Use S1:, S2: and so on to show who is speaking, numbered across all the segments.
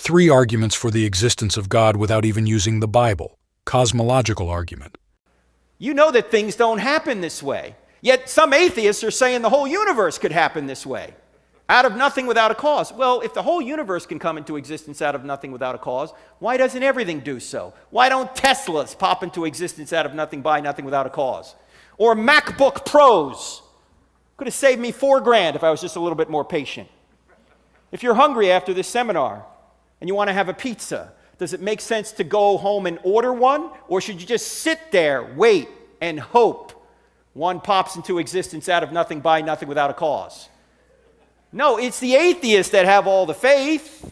S1: 3 arguments for the existence of God without even using the Bible. Cosmological Argument.
S2: You know that things don't happen this way. Yet some atheists are saying the whole universe could happen this way. Out of nothing without a cause. Well, if the whole universe can come into existence out of nothing without a cause, why doesn't everything do so? Why don't Teslas pop into existence out of nothing by nothing without a cause? Or MacBook Pros. Could have saved me $4,000 if I was just a little bit more patient. If you're hungry after this seminar and you want to have a pizza, does it make sense to go home and order one? Or should you just sit there, wait, and hope one pops into existence out of nothing by nothing without a cause? No, it's the atheists that have all the faith.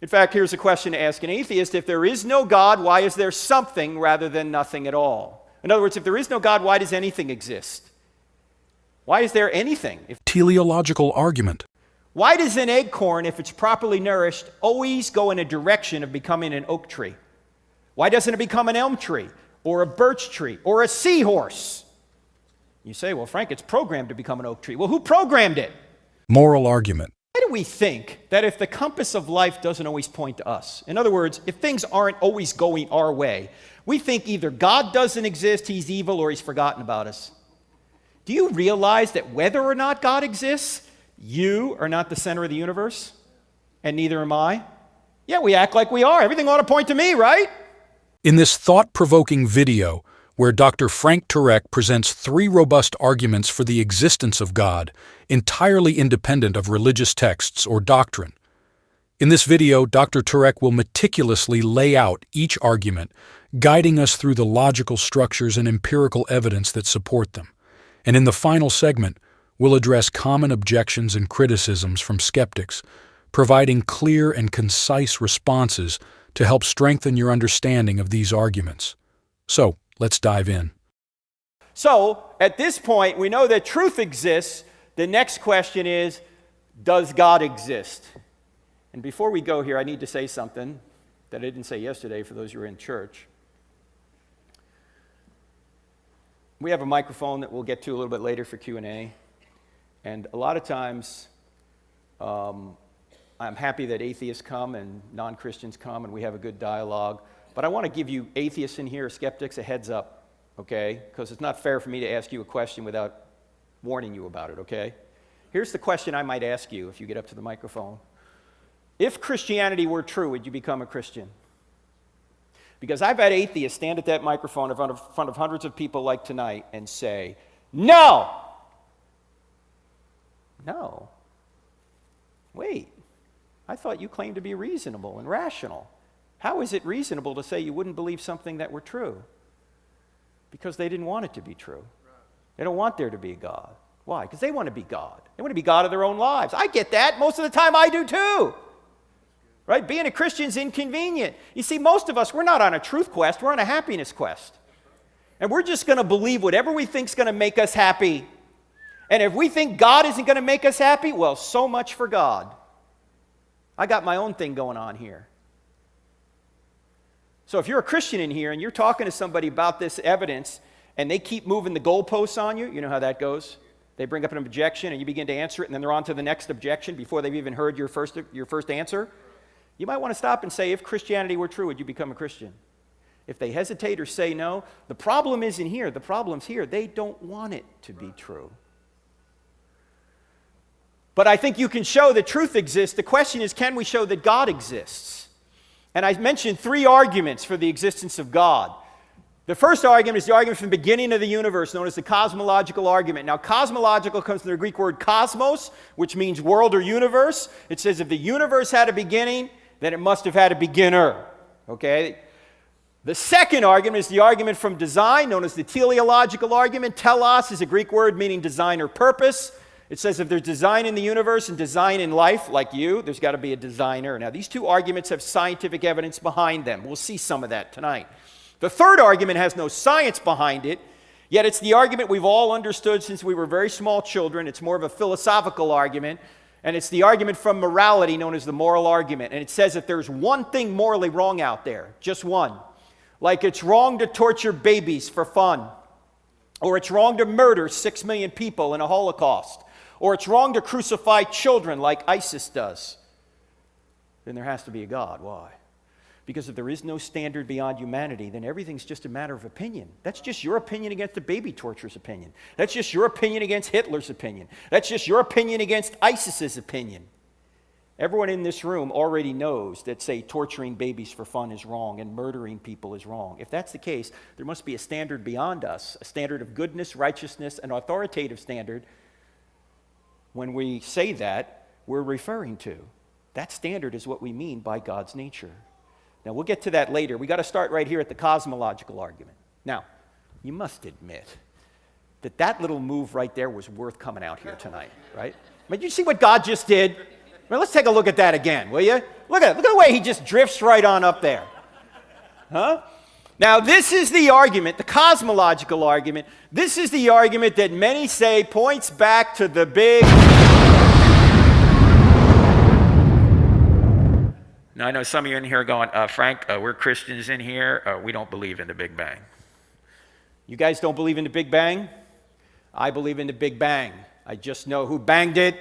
S2: In fact, here's a question to ask an atheist. If there is no God, why is there something rather than nothing at all? In other words, if there is no God, why does anything exist? Why is there anything?
S1: Teleological Argument.
S2: Why does an acorn, if it's properly nourished, always go in a direction of becoming an oak tree? Why doesn't it become an elm tree or a birch tree or a seahorse? You say, well, Frank, it's programmed to become an oak tree. Well, who programmed it?
S1: Moral Argument.
S2: Why do we think that if the compass of life doesn't always point to us, in other words, if things aren't always going our way, we think either God doesn't exist, he's evil, or he's forgotten about us? Do you realize that whether or not God exists, you are not the center of the universe, and neither am I? Yeah, we act like we are. Everything ought to point to me, right?
S1: In this thought-provoking video, where Dr. Frank Turek presents 3 robust arguments for the existence of God, entirely independent of religious texts or doctrine. In this video, Dr. Turek will meticulously lay out each argument, guiding us through the logical structures and empirical evidence that support them. And in the final segment, we'll address common objections and criticisms from skeptics, providing clear and concise responses to help strengthen your understanding of these arguments. So, let's dive in.
S2: So, at this point, we know that truth exists. The next question is, does God exist? And before we go here, I need to say something that I didn't say yesterday for those who are in church. We have a microphone that we'll get to a little bit later for Q&A. And a lot of times, I'm happy that atheists come and non-Christians come and we have a good dialogue. But I want to give you atheists in here, skeptics, a heads up, okay? Because it's not fair for me to ask you a question without warning you about it, okay? Here's the question I might ask you if you get up to the microphone. If Christianity were true, would you become a Christian? Because I've had atheists stand at that microphone in front of hundreds of people like tonight and say, no! No. Wait, I thought you claimed to be reasonable and rational. How is it reasonable to say you wouldn't believe something that were true? Because they didn't want it to be true. They don't want there to be a God. Why? Because they want to be God. They want to be God of their own lives. I get that. Most of the time I do too. Right? Being a Christian is inconvenient. You see, most of us, we're not on a truth quest. We're on a happiness quest. And we're just going to believe whatever we think is going to make us happy. And if we think God isn't going to make us happy, well, so much for God. I got my own thing going on here. So if you're a Christian in here and you're talking to somebody about this evidence and they keep moving the goalposts on you, you know how that goes? They bring up an objection and you begin to answer it and then they're on to the next objection before they've even heard your first answer. You might want to stop and say, if Christianity were true, would you become a Christian? If they hesitate or say no, the problem isn't here. The problem's here. They don't want it to be true. But I think you can show that truth exists. The question is, can we show that God exists? And I mentioned 3 arguments for the existence of God. The first argument is the argument from the beginning of the universe, known as the cosmological argument. Now, cosmological comes from the Greek word cosmos, which means world or universe. It says if the universe had a beginning, then it must have had a beginner. Okay? The second argument is the argument from design, known as the teleological argument. Telos is a Greek word meaning design or purpose. It says if there's design in the universe and design in life, like you, there's got to be a designer. Now, these 2 arguments have scientific evidence behind them. We'll see some of that tonight. The third argument has no science behind it, yet it's the argument we've all understood since we were very small children. It's more of a philosophical argument, and it's the argument from morality known as the moral argument. And it says that there's one thing morally wrong out there, just one. Like it's wrong to torture babies for fun, or it's wrong to murder 6 million people in a Holocaust, or it's wrong to crucify children like ISIS does. then there has to be a God. Why? Because if there is no standard beyond humanity, then everything's just a matter of opinion. That's just your opinion against the baby torturer's opinion. That's just your opinion against Hitler's opinion. That's just your opinion against ISIS's opinion. Everyone in this room already knows that, say, torturing babies for fun is wrong and murdering people is wrong. If that's the case, there must be a standard beyond us, a standard of goodness, righteousness, an authoritative standard. When we say that, we're referring to. That standard is what we mean by God's nature. Now, we'll get to that later. We've got to start right here at the cosmological argument. Now, you must admit that that little move right there was worth coming out here tonight, right? I mean, did you see what God just did? Well, let's take a look at that again, will you? Look at the way he just drifts right on up there. Huh? Now, this is the argument, the cosmological argument. This is the argument that many say points back to the big... Now, I know some of you in here going, Frank, we're Christians in here. We don't believe in the Big Bang. You guys don't believe in the Big Bang? I believe in the Big Bang. I just know who banged it.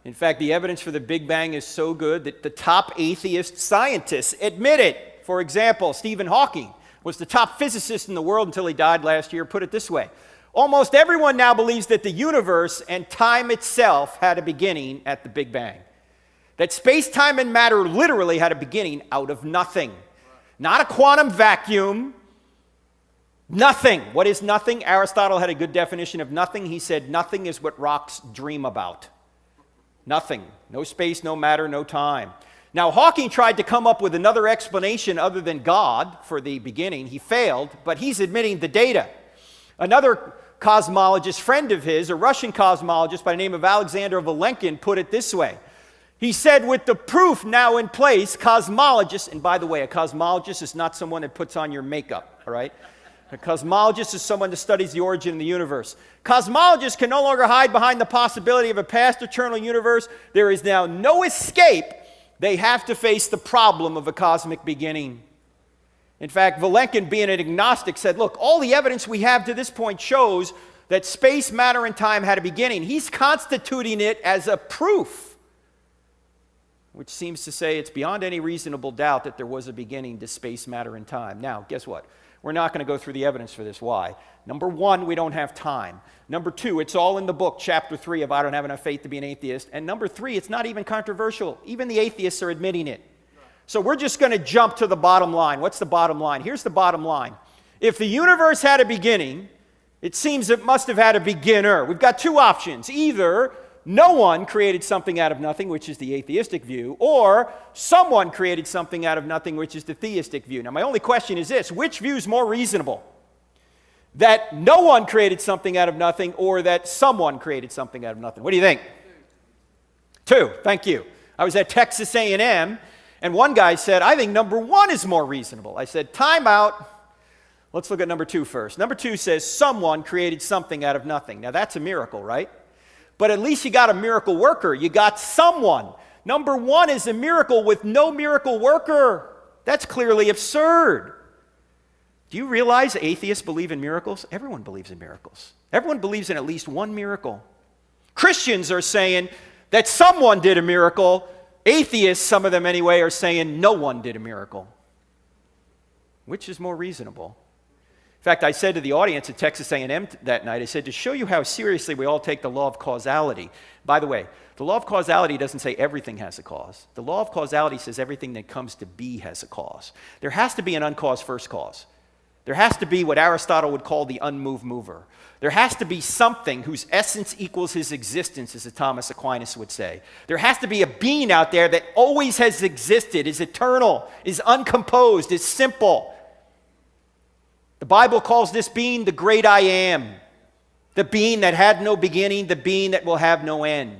S2: In fact, the evidence for the Big Bang is so good that the top atheist scientists admit it. For example, Stephen Hawking was the top physicist in the world until he died last year. Put it this way. Almost everyone now believes that the universe and time itself had a beginning at the Big Bang. That space, time, and matter literally had a beginning out of nothing. Not a quantum vacuum. Nothing. What is nothing? Aristotle had a good definition of nothing. He said nothing is what rocks dream about. Nothing. No space, no matter, no time. Now, Hawking tried to come up with another explanation other than God for the beginning. He failed, but he's admitting the data. Another cosmologist friend of his, a Russian cosmologist by the name of Alexander Vilenkin, put it this way. He said, with the proof now in place, cosmologists, and by the way, a cosmologist is not someone that puts on your makeup, all right? A cosmologist is someone that studies the origin of the universe. Cosmologists can no longer hide behind the possibility of a past eternal universe. There is now no escape. They have to face the problem of a cosmic beginning. In fact, Vilenkin, being an agnostic, said, look, all the evidence we have to this point shows that space, matter, and time had a beginning. He's constituting it as a proof, which seems to say it's beyond any reasonable doubt that there was a beginning to space, matter, and time. Now, guess what? We're not going to go through the evidence for this. Why? Number one, we don't have time. Number two, it's all in the book, chapter 3 of I Don't Have Enough Faith to Be an Atheist. And number three, it's not even controversial. Even the atheists are admitting it. So we're just going to jump to the bottom line. What's the bottom line? Here's the bottom line. If the universe had a beginning, it seems it must have had a beginner. We've got two options. Either no one created something out of nothing, which is the atheistic view, or someone created something out of nothing, which is the theistic view. Now, my only question is this. Which view is more reasonable? That no one created something out of nothing, or that someone created something out of nothing? What do you think? Two. Thank you. I was at Texas A&M, and one guy said, I think number one is more reasonable. I said, time out. Let's look at number two first. Number two says someone created something out of nothing. Now, that's a miracle, right? But at least you got a miracle worker. You got someone. Number one is a miracle with no miracle worker. That's clearly absurd. Do you realize atheists believe in miracles? Everyone believes in miracles. Everyone believes in at least one miracle. Christians are saying that someone did a miracle. Atheists, some of them anyway, are saying no one did a miracle. Which is more reasonable? In fact, I said to the audience at Texas A&M that night, I said, to show you how seriously we all take the law of causality. By the way, the law of causality doesn't say everything has a cause. The law of causality says everything that comes to be has a cause. There has to be an uncaused first cause. There has to be what Aristotle would call the unmoved mover. There has to be something whose essence equals his existence, as Thomas Aquinas would say. There has to be a being out there that always has existed, is eternal, is uncomposed, is simple. The Bible calls this being the great I am, the being that had no beginning, the being that will have no end.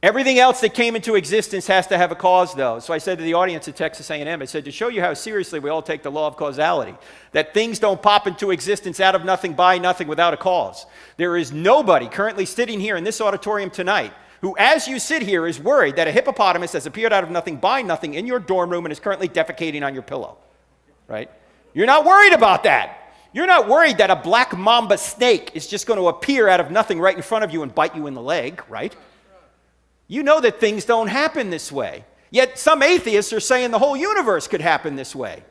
S2: Everything else that came into existence has to have a cause, though. So I said to the audience at Texas A&M, I said, to show you how seriously we all take the law of causality, that things don't pop into existence out of nothing, by nothing, without a cause. There is nobody currently sitting here in this auditorium tonight who, as you sit here, is worried that a hippopotamus has appeared out of nothing, by nothing, in your dorm room and is currently defecating on your pillow, right? You're not worried about that. You're not worried that a black mamba snake is just going to appear out of nothing right in front of you and bite you in the leg, right? You know that things don't happen this way. Yet some atheists are saying the whole universe could happen this way,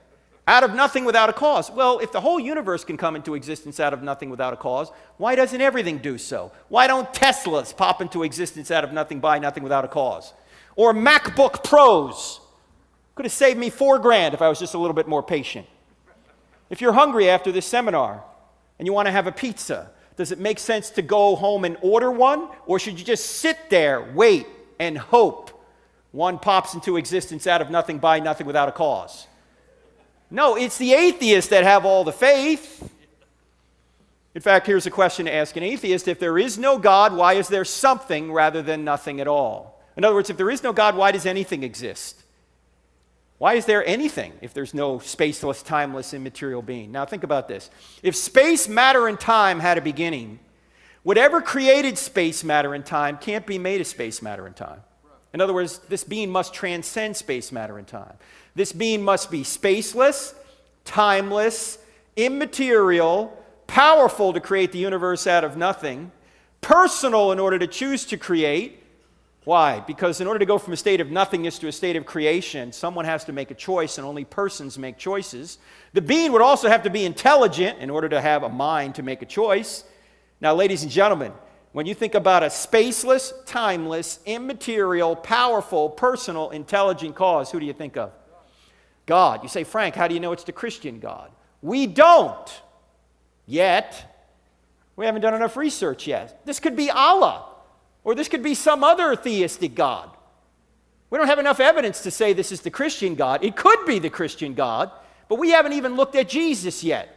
S2: out of nothing without a cause. Well, if the whole universe can come into existence out of nothing without a cause, why doesn't everything do so? Why don't Teslas pop into existence out of nothing by nothing without a cause? Or MacBook Pros. Could have saved me $4,000 if I was just a little bit more patient. If you're hungry after this seminar and you want to have a pizza, does it make sense to go home and order one? Or should you just sit there, wait, and hope one pops into existence out of nothing by nothing without a cause? No, it's the atheists that have all the faith. In fact, here's a question to ask an atheist. If there is no God, why is there something rather than nothing at all? In other words, if there is no God, why does anything exist? Why is there anything if there's no spaceless, timeless, immaterial being? Now think about this. If space, matter, and time had a beginning, whatever created space, matter, and time can't be made of space, matter, and time. In other words, this being must transcend space, matter, and time. This being must be spaceless, timeless, immaterial, powerful to create the universe out of nothing, personal in order to choose to create. Why? Because in order to go from a state of nothingness to a state of creation, someone has to make a choice, and only persons make choices. The being would also have to be intelligent in order to have a mind to make a choice. Now, ladies and gentlemen, when you think about a spaceless, timeless, immaterial, powerful, personal, intelligent cause, who do you think of? God. You say, Frank, how do you know it's the Christian God? We don't yet. We haven't done enough research yet. This could be Allah. Or this could be some other theistic God. We don't have enough evidence to say this is the Christian God. It could be the Christian God, but we haven't even looked at Jesus yet.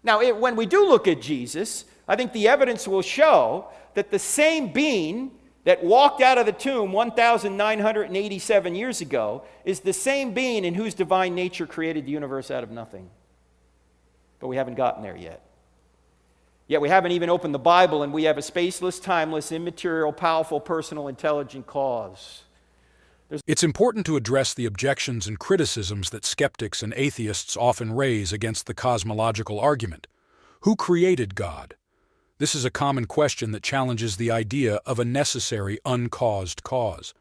S2: Now, when we do look at Jesus, I think the evidence will show that the same being that walked out of the tomb 1,987 years ago is the same being in whose divine nature created the universe out of nothing. But we haven't gotten there yet. Yet we haven't even opened the Bible, and we have a spaceless, timeless, immaterial, powerful, personal, intelligent cause.
S1: It's important to address the objections and criticisms that skeptics and atheists often raise against the cosmological argument. Who created God? This is a common question that challenges the idea of a necessary, uncaused cause.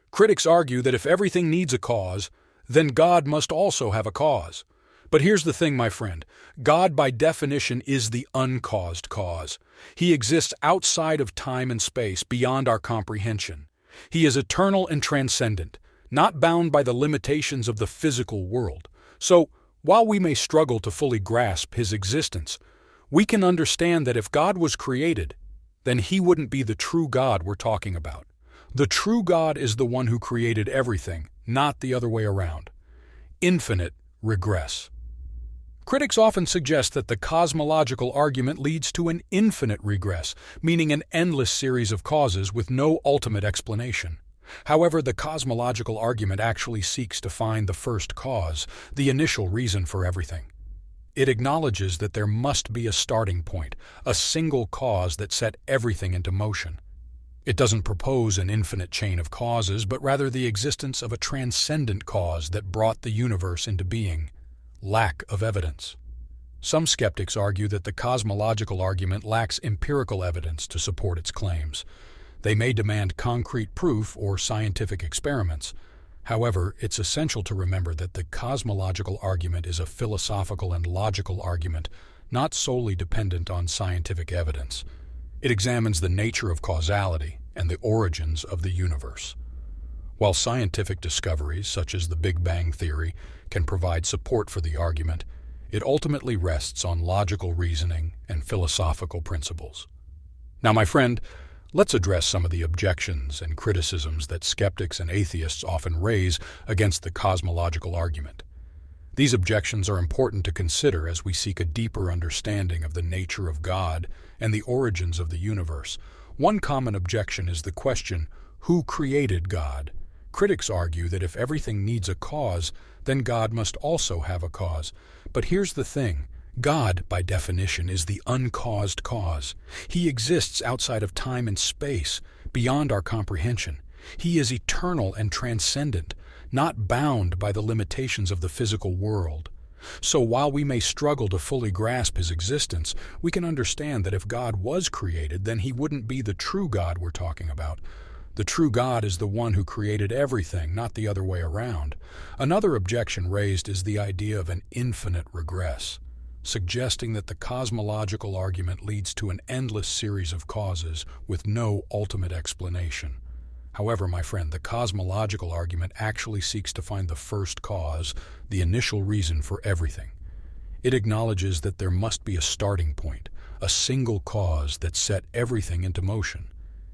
S1: Critics argue that if everything needs a cause, then God must also have a cause. But here's the thing, my friend. God, by definition, is the uncaused cause. He exists outside of time and space, beyond our comprehension. He is eternal and transcendent, not bound by the limitations of the physical world. So, while we may struggle to fully grasp his existence, we can understand that if God was created, then he wouldn't be the true God we're talking about. The true God is the one who created everything, not the other way around. Infinite regress. Critics often suggest that the cosmological argument leads to an infinite regress, meaning an endless series of causes with no ultimate explanation. However, the cosmological argument actually seeks to find the first cause, the initial reason for everything. It acknowledges that there must be a starting point, a single cause that set everything into motion. It doesn't propose an infinite chain of causes, but rather the existence of a transcendent cause that brought the universe into being. Lack of evidence. Some skeptics argue that the cosmological argument lacks empirical evidence to support its claims. They may demand concrete proof or scientific experiments. However, it's essential to remember that the cosmological argument is a philosophical and logical argument, not solely dependent on scientific evidence. It examines the nature of causality and the origins of the universe. While scientific discoveries, such as the Big Bang Theory, can provide support for the argument, it ultimately rests on logical reasoning and philosophical principles. Now, my friend, let's address some of the objections and criticisms that skeptics and atheists often raise against the cosmological argument. These objections are important to consider as we seek a deeper understanding of the nature of God and the origins of the universe. One common objection is the question, who created God? Critics argue that if everything needs a cause, then God must also have a cause. But here's the thing. God, by definition, is the uncaused cause. He exists outside of time and space, beyond our comprehension. He is eternal and transcendent, not bound by the limitations of the physical world. So while we may struggle to fully grasp his existence, we can understand that if God was created, then he wouldn't be the true God we're talking about. The true God is the one who created everything, not the other way around. Another objection raised is the idea of an infinite regress, suggesting that the cosmological argument leads to an endless series of causes with no ultimate explanation. However, my friend, the cosmological argument actually seeks to find the first cause, the initial reason for everything. It acknowledges that there must be a starting point, a single cause that set everything into motion.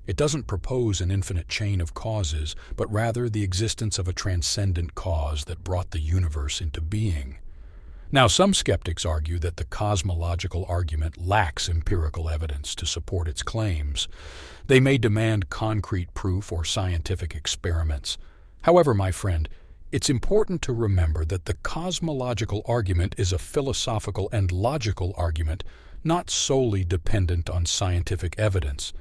S1: It doesn't propose an infinite chain of causes, but rather the existence of a transcendent cause that brought the universe into being. Now, some skeptics argue that the cosmological argument lacks empirical evidence to support its claims. They may demand concrete proof or scientific experiments. However, my friend, it's important to remember that the cosmological argument is a philosophical and logical argument, not solely dependent on scientific evidence.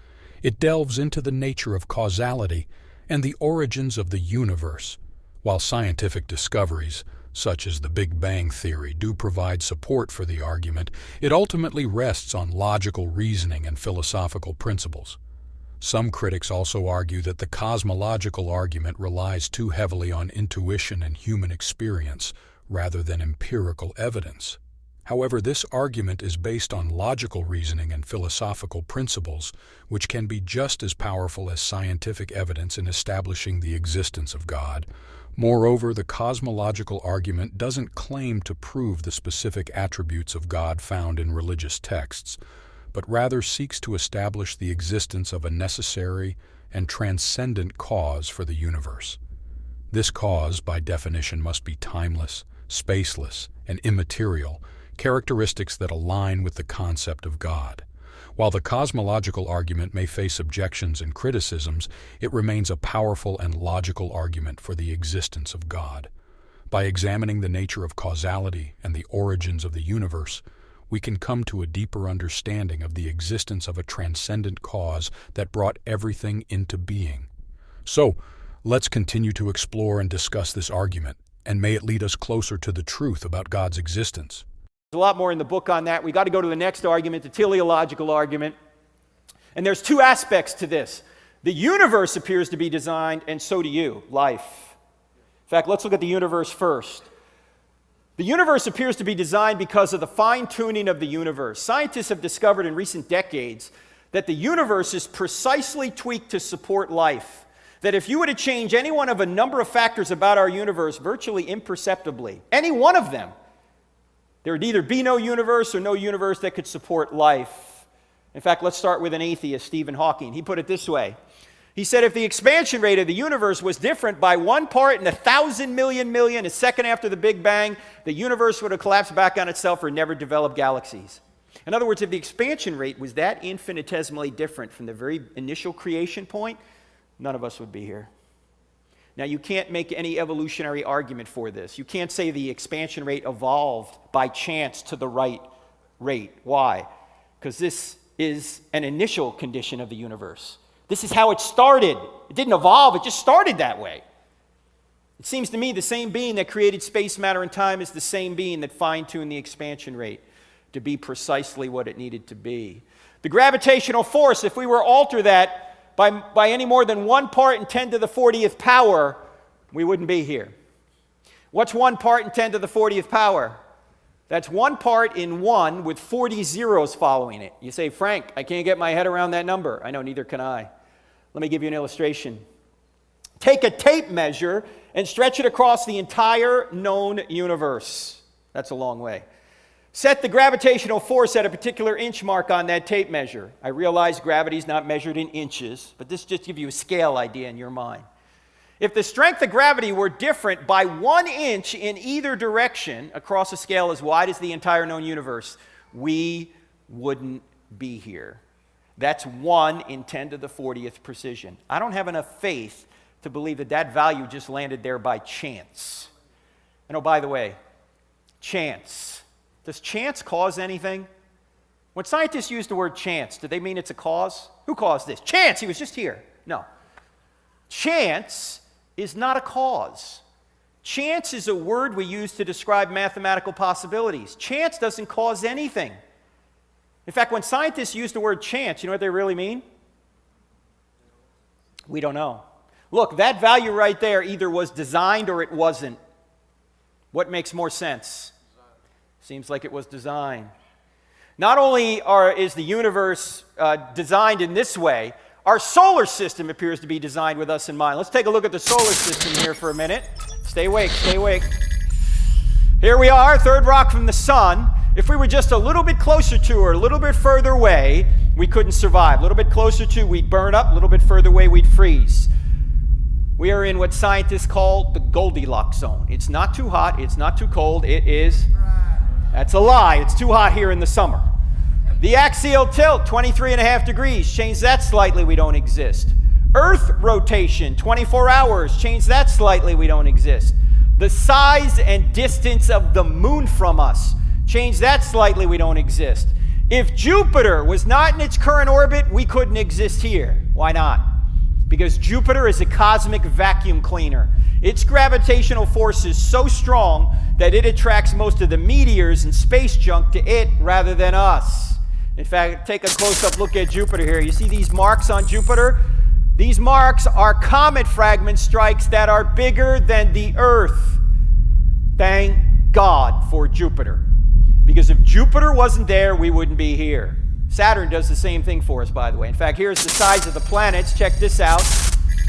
S1: It delves into the nature of causality and the origins of the universe, while scientific discoveries, such as the Big Bang Theory, do provide support for the argument. It ultimately rests on logical reasoning and philosophical principles. Some critics also argue that the cosmological argument relies too heavily on intuition and human experience rather than empirical evidence. However, this argument is based on logical reasoning and philosophical principles, which can be just as powerful as scientific evidence in establishing the existence of God. Moreover, the cosmological argument doesn't claim to prove the specific attributes of God found in religious texts, but rather seeks to establish the existence of a necessary and transcendent cause for the universe. This cause, by definition, must be timeless, spaceless, and immaterial, characteristics that align with the concept of God. While the cosmological argument may face objections and criticisms, it remains a powerful and logical argument for the existence of God. By examining the nature of causality and the origins of the universe, we can come to a deeper understanding of the existence of a transcendent cause that brought everything into being. So, let's continue to explore and discuss this argument, and may it lead us closer to the truth about God's existence.
S2: There's a lot more in the book on that. We got to go to the next argument, the teleological argument. And there's two aspects to this. The universe appears to be designed, and so do you, life. In fact, let's look at the universe first. The universe appears to be designed because of the fine-tuning of the universe. Scientists have discovered in recent decades that the universe is precisely tweaked to support life. That if you were to change any one of a number of factors about our universe virtually imperceptibly, any one of them, there would either be no universe or no universe that could support life. In fact, let's start with an atheist, Stephen Hawking. He put it this way. He said, if the expansion rate of the universe was different by 1 part in 1,000 million, a second after the Big Bang, the universe would have collapsed back on itself or never developed galaxies. In other words, if the expansion rate was that infinitesimally different from the very initial creation point, none of us would be here. Now, you can't make any evolutionary argument for this. You can't say the expansion rate evolved by chance to the right rate. Why? Because this is an initial condition of the universe. This is how it started. It didn't evolve, it just started that way. It seems to me the same being that created space, matter, and time is the same being that fine-tuned the expansion rate to be precisely what it needed to be. The gravitational force, if we were to alter that by any more than 1 part in 10 to the 40th power, we wouldn't be here. What's 1 part in 10 to the 40th power? That's 1 part in 1 with 40 zeros following it. You say, Frank, I can't get my head around that number. I know, neither can I. Let me give you an illustration. Take a tape measure and stretch it across the entire known universe. That's a long way. Set the gravitational force at a particular inch mark on that tape measure. I realize gravity is not measured in inches, but this just gives you a scale idea in your mind. If the strength of gravity were different by 1 inch in either direction across a scale as wide as the entire known universe, we wouldn't be here. That's 1 in 10 to the 40th precision. I don't have enough faith to believe that that value just landed there by chance. And oh, by the way, chance. Does chance cause anything? When scientists use the word chance, do they mean it's a cause? Who caused this? Chance, he was just here. No. Chance is not a cause. Chance is a word we use to describe mathematical possibilities. Chance doesn't cause anything. In fact, when scientists use the word chance, you know what they really mean? We don't know. Look, that value right there either was designed or it wasn't. What makes more sense? Seems like it was designed. Not only is the universe designed in this way, our solar system appears to be designed with us in mind. Let's take a look at the solar system here for a minute. Stay awake, stay awake. Here we are, third rock from the sun. If we were just a little bit closer to her, a little bit further away, we couldn't survive. A little bit closer to, we'd burn up. A little bit further away, we'd freeze. We are in what scientists call the Goldilocks zone. It's not too hot, it's not too cold, it is... That's a lie. It's too hot here in the summer. The axial tilt, 23.5 degrees. Change that slightly, we don't exist. Earth rotation, 24 hours. Change that slightly, we don't exist. The size and distance of the moon from us. Change that slightly, we don't exist. If Jupiter was not in its current orbit, we couldn't exist here. Why not? Because Jupiter is a cosmic vacuum cleaner. Its gravitational force is so strong that it attracts most of the meteors and space junk to it rather than us. In fact, take a close-up look at Jupiter here. You see these marks on Jupiter? These marks are comet fragment strikes that are bigger than the Earth. Thank God for Jupiter. Because if Jupiter wasn't there, we wouldn't be here. Saturn does the same thing for us, by the way. In fact, here's the size of the planets. Check this out.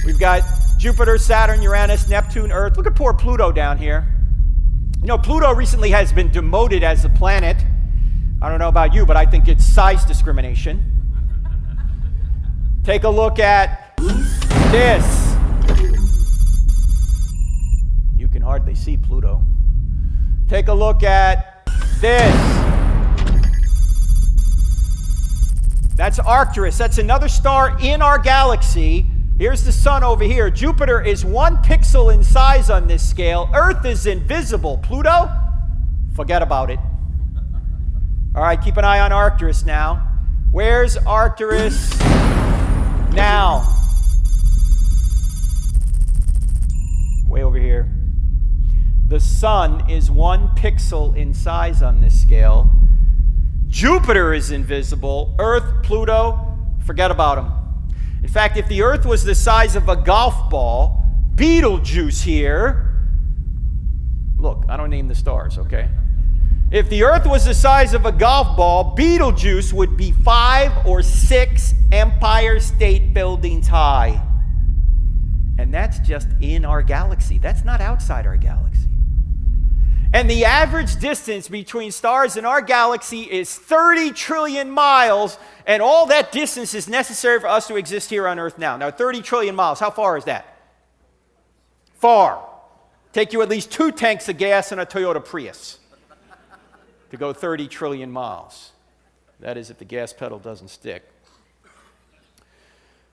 S2: We've got Jupiter, Saturn, Uranus, Neptune, Earth. Look at poor Pluto down here. You know, Pluto recently has been demoted as a planet. I don't know about you, but I think it's size discrimination. Take a look at this. You can hardly see Pluto. Take a look at this. That's Arcturus. That's another star in our galaxy. Here's the sun over here. Jupiter is 1 pixel in size on this scale. Earth is invisible. Pluto? Forget about it. All right, keep an eye on Arcturus now. Where's Arcturus now? Way over here. The sun is 1 pixel in size on this scale. Jupiter is invisible. Earth, Pluto, forget about them. In fact, if the Earth was the size of a golf ball, Betelgeuse here, look, I don't name the stars, okay? If the Earth was the size of a golf ball, Betelgeuse would be 5 or 6 Empire State Buildings high. And that's just in our galaxy. That's not outside our galaxy. And the average distance between stars in our galaxy is 30 trillion miles, and all that distance is necessary for us to exist here on Earth now. Now, 30 trillion miles, how far is that? Far. Take you at least 2 tanks of gas in a Toyota Prius to go 30 trillion miles. That is if the gas pedal doesn't stick.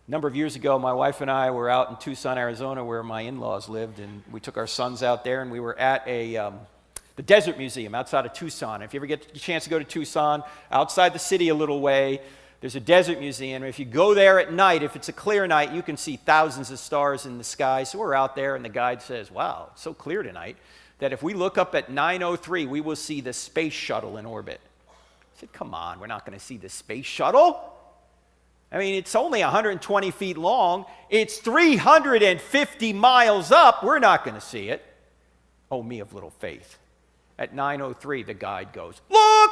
S2: A number of years ago, my wife and I were out in Tucson, Arizona, where my in-laws lived, and we took our sons out there, and we were at the Desert Museum outside of Tucson. If you ever get the chance to go to Tucson, outside the city a little way, there's a desert museum. If you go there at night, if it's a clear night, you can see thousands of stars in the sky. So we're out there, and the guide says, wow, it's so clear tonight that if we look up at 9:03, we will see the space shuttle in orbit. I said, come on, we're not going to see the space shuttle. I mean, it's only 120 feet long. It's 350 miles up. We're not going to see it. Oh, me of little faith. At 9:03, the guide goes, look!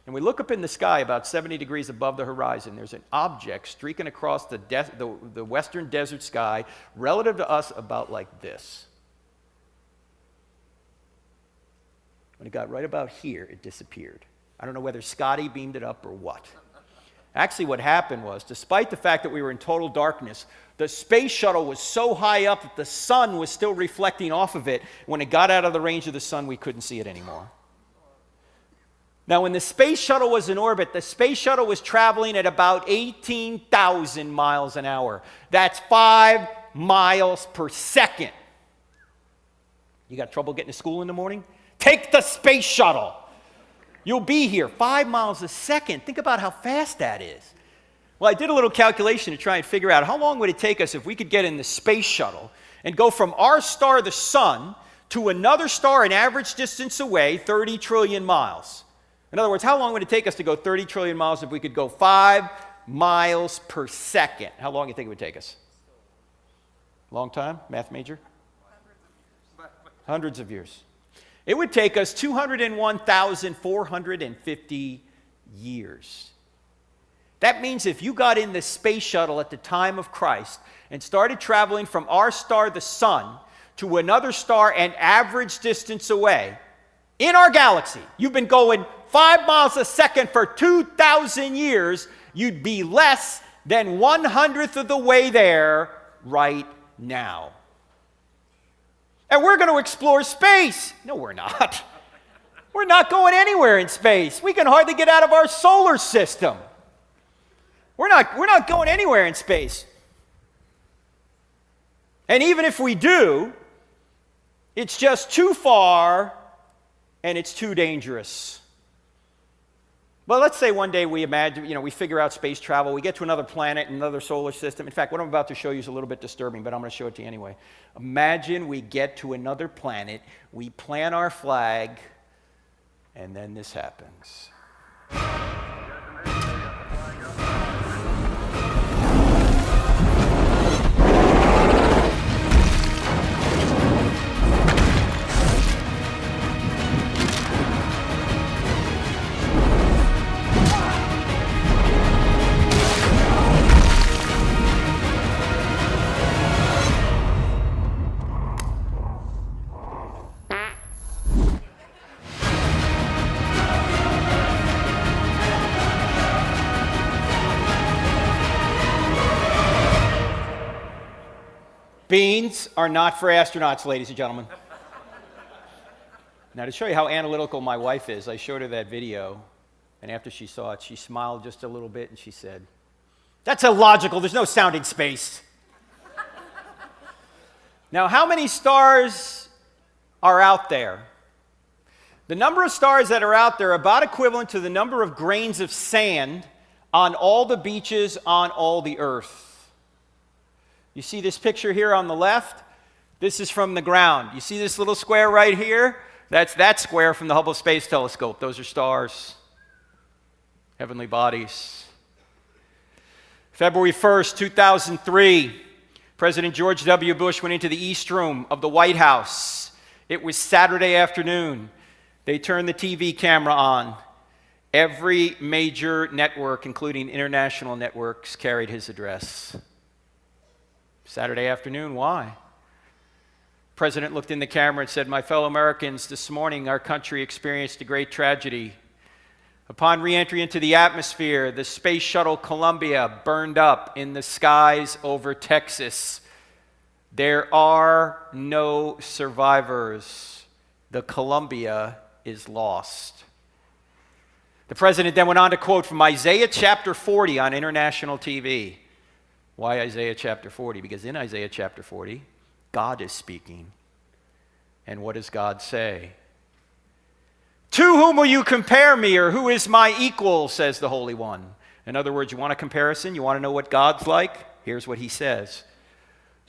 S2: And we look up in the sky about 70 degrees above the horizon. There's an object streaking across the western desert sky, relative to us about like this. When it got right about here, it disappeared. I don't know whether Scotty beamed it up or what. Actually, what happened was, despite the fact that we were in total darkness, the space shuttle was so high up that the sun was still reflecting off of it. When it got out of the range of the sun, we couldn't see it anymore. Now, when the space shuttle was in orbit, the space shuttle was traveling at about 18,000 miles an hour. That's 5 miles per second. You got trouble getting to school in the morning? Take the space shuttle. You'll be here 5 miles a second. Think about how fast that is. Well, I did a little calculation to try and figure out how long would it take us if we could get in the space shuttle and go from our star, the sun, to another star an average distance away, 30 trillion miles. In other words, how long would it take us to go 30 trillion miles if we could go 5 miles per second? How long do you think it would take us? Long time? Math major? Hundreds of years. It would take us 201,450 years. That means if you got in the space shuttle at the time of Christ and started traveling from our star, the sun, to another star an average distance away, in our galaxy, you've been going 5 miles a second for 2,000 years, you'd be less than 1/100th of the way there right now. And we're going to explore space. No, we're not. We're not going anywhere in space. We can hardly get out of our solar system. We're not going anywhere in space. And even if we do, it's just too far and it's too dangerous. But let's say one day we imagine, we figure out space travel, we get to another planet, another solar system. In fact, what I'm about to show you is a little bit disturbing, but I'm going to show it to you anyway. Imagine we get to another planet, we plant our flag, and then this happens. Beans are not for astronauts, ladies and gentlemen. Now, to show you how analytical my wife is, I showed her that video, and after she saw it, she smiled just a little bit, and she said, "That's illogical. There's no sound in space." Now, how many stars are out there? The number of stars that are out there are about equivalent to the number of grains of sand on all the beaches on all the earth. You see this picture here on the left? This is from the ground. You see this little square right here? That's that square from the Hubble Space Telescope. Those are stars, heavenly bodies. February 1st, 2003, President George W. Bush went into the East Room of the White House. It was Saturday afternoon. They turned the TV camera on. Every major network, including international networks, carried his address. Saturday afternoon, why? The president looked in the camera and said, "My fellow Americans, this morning our country experienced a great tragedy. Upon re-entry into the atmosphere, the space shuttle Columbia burned up in the skies over Texas. There are no survivors. The Columbia is lost." The president then went on to quote from Isaiah chapter 40 on international TV. Why Isaiah chapter 40? Because in Isaiah chapter 40, God is speaking. And what does God say? "To whom will you compare me, or who is my equal, says the Holy One." In other words, you want a comparison? You want to know what God's like? Here's what he says.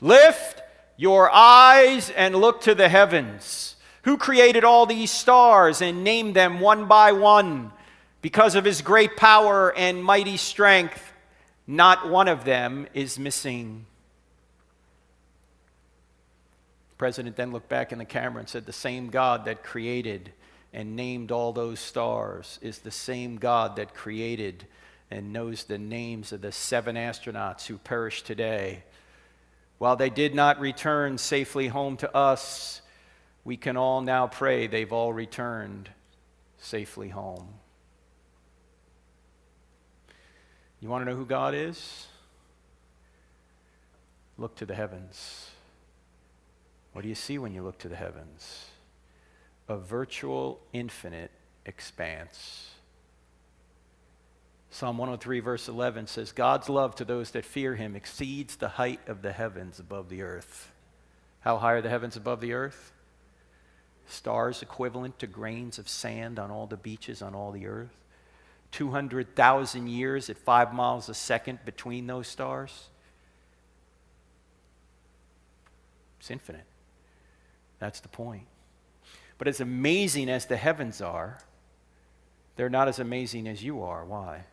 S2: "Lift your eyes and look to the heavens. Who created all these stars and named them one by one? Because of his great power and mighty strength, not one of them is missing." The president then looked back in the camera and said, "The same God that created and named all those stars is the same God that created and knows the names of the 7 astronauts who perished today. While they did not return safely home to us, we can all now pray they've all returned safely home." You want to know who God is? Look to the heavens. What do you see when you look to the heavens? A virtual, infinite expanse. Psalm 103, verse 11 says, "God's love to those that fear him exceeds the height of the heavens above the earth." How high are the heavens above the earth? Stars equivalent to grains of sand on all the beaches on all the earth. 200,000 years at 5 miles a second between those stars. It's infinite. That's the point. But as amazing as the heavens are, they're not as amazing as you are. Why?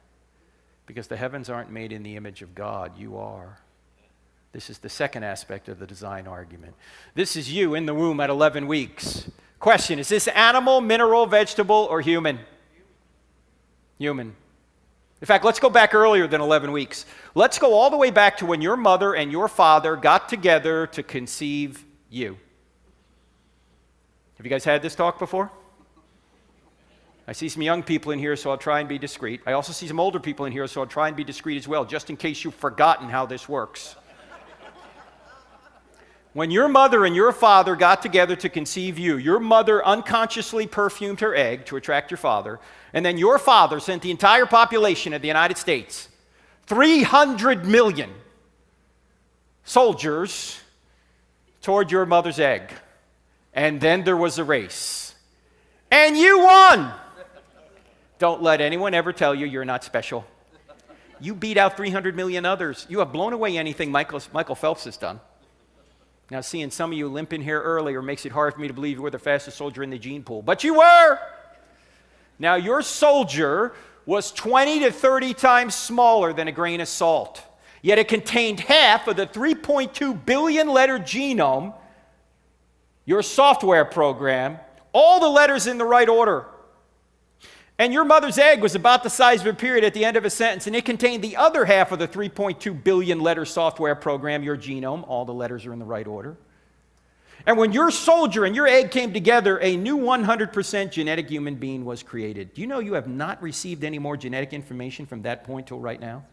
S2: Because the heavens aren't made in the image of God. You are. This is the second aspect of the design argument. This is you in the womb at 11 weeks. Question, is this animal, mineral, vegetable, or human? Human. In fact, let's go back earlier than 11 weeks. Let's go all the way back to when your mother and your father got together to conceive you. Have you guys had this talk before? I see some young people in here, so I'll try and be discreet. I also see some older people in here, so I'll try and be discreet as well, just in case you've forgotten how this works. When your mother and your father got together to conceive you, your mother unconsciously perfumed her egg to attract your father, and then your father sent the entire population of the United States, 300 million soldiers, toward your mother's egg. And then there was a race. And you won! Don't let anyone ever tell you you're not special. You beat out 300 million others. You have blown away anything Michael Phelps has done. Now, seeing some of you limp in here earlier makes it hard for me to believe you were the fastest soldier in the gene pool. But you were! Now, your soldier was 20 to 30 times smaller than a grain of salt. Yet it contained half of the 3.2 billion letter genome, your software program, all the letters in the right order. And your mother's egg was about the size of a period at the end of a sentence, and it contained the other half of the 3.2 billion letter software program, your genome. All the letters are in the right order. And when your soldier and your egg came together, a new 100% genetic human being was created. Do you know you have not received any more genetic information from that point till right now?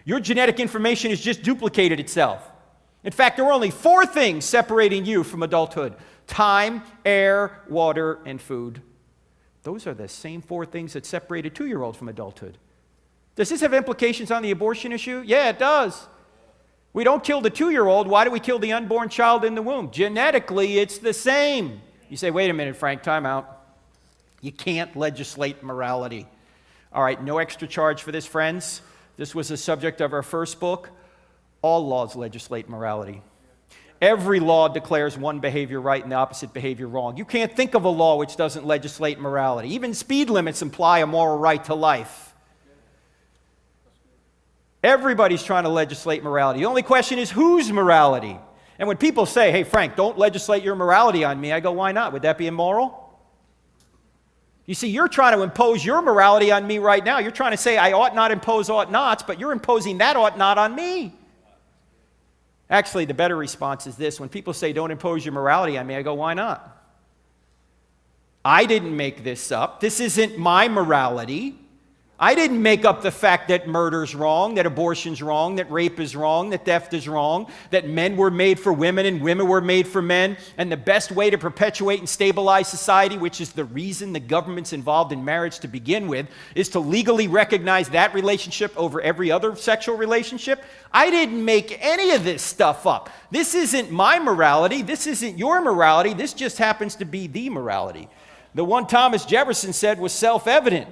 S2: Your genetic information has just duplicated itself. In fact, there were only 4 things separating you from adulthood: time, air, water, and food. Those are the same 4 things that separate a 2-year-old from adulthood. Does this have implications on the abortion issue? Yeah, it does. We don't kill the 2-year-old. Why do we kill the unborn child in the womb? Genetically, it's the same. You say, wait a minute, Frank, time out. You can't legislate morality. All right, no extra charge for this, friends. This was the subject of our first book. All laws legislate morality. Every law declares one behavior right and the opposite behavior wrong. You can't think of a law which doesn't legislate morality. Even speed limits imply a moral right to life. Everybody's trying to legislate morality. The only question is, whose morality? And when people say, hey, Frank, don't legislate your morality on me, I go, why not? Would that be immoral? You see, you're trying to impose your morality on me right now. You're trying to say I ought not impose ought nots, but you're imposing that ought not on me. Actually, the better response is this. When people say, don't impose your morality on me, I go, why not? I didn't make this up. This isn't my morality. I didn't make up the fact that murder's wrong, that abortion's wrong, that rape is wrong, that theft is wrong, that men were made for women and women were made for men, and the best way to perpetuate and stabilize society, which is the reason the government's involved in marriage to begin with, is to legally recognize that relationship over every other sexual relationship. I didn't make any of this stuff up. This isn't my morality. This isn't your morality. This just happens to be the morality. The one Thomas Jefferson said was self-evident.